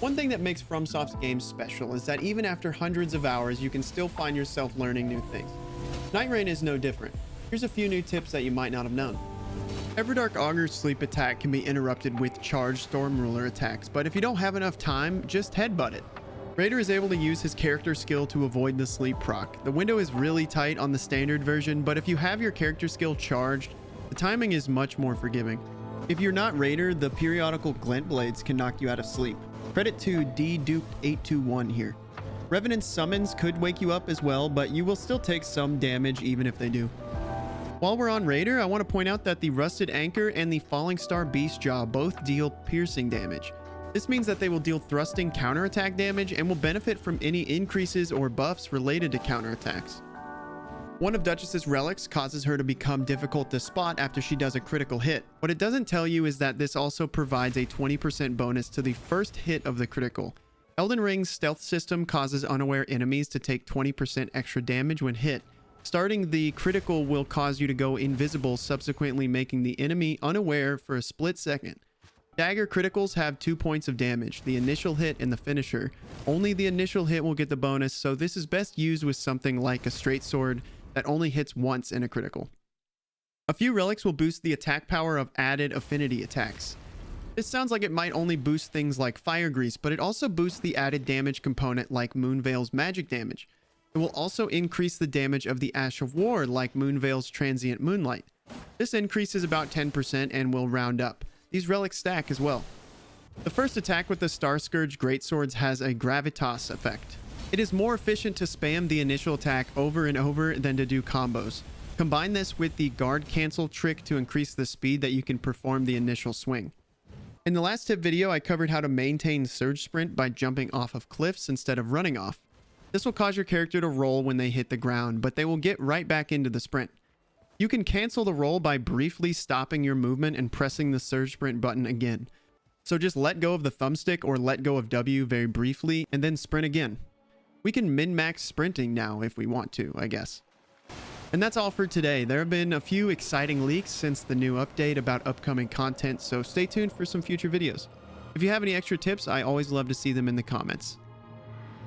One thing that makes FromSoft's games special is that even after hundreds of hours, you can still find yourself learning new things. Nightreign is no different. Here's a few new tips that you might not have known. Everdark Augur's sleep attack can be interrupted with charged Storm Ruler attacks, but if you don't have enough time, just headbutt it. Raider is able to use his character skill to avoid the sleep proc. The window is really tight on the standard version, but if you have your character skill charged, the timing is much more forgiving. If you're not Raider, the periodical glint blades can knock you out of sleep. Credit to dduked821 here. Revenant's summons could wake you up as well, but you will still take some damage even if they do. While we're on Raider, I want to point out that the Rusted Anchor and the Falling Star Beast Jaw both deal piercing damage. This means that they will deal thrusting counterattack damage and will benefit from any increases or buffs related to counterattacks. One of Duchess's relics causes her to become difficult to spot after she does a critical hit. What it doesn't tell you is that this also provides a 20% bonus to the first hit of the critical. Elden Ring's stealth system causes unaware enemies to take 20% extra damage when hit. Starting the critical will cause you to go invisible, subsequently making the enemy unaware for a split second. Dagger criticals have 2 points of damage, the initial hit and the finisher. Only the initial hit will get the bonus, so this is best used with something like a straight sword that only hits once in a critical. A few relics will boost the attack power of added affinity attacks. This sounds like it might only boost things like Fire Grease, but it also boosts the added damage component like Moonveil's magic damage. It will also increase the damage of the Ash of War like Moonveil's Transient Moonlight. This increases about 10% and will round up. These relics stack as well. The first attack with the Star Scourge Greatswords has a gravitas effect. It is more efficient to spam the initial attack over and over than to do combos. Combine this with the guard cancel trick to increase the speed that you can perform the initial swing. In the last tip video, I covered how to maintain surge sprint by jumping off of cliffs instead of running off. This will cause your character to roll when they hit the ground, but they will get right back into the sprint. You can cancel the roll by briefly stopping your movement and pressing the surge sprint button again. So just let go of the thumbstick or let go of W very briefly and then sprint again. We can min-max sprinting now if we want to, I guess. And that's all for today. There have been a few exciting leaks since the new update about upcoming content, so stay tuned for some future videos. If you have any extra tips, I always love to see them in the comments.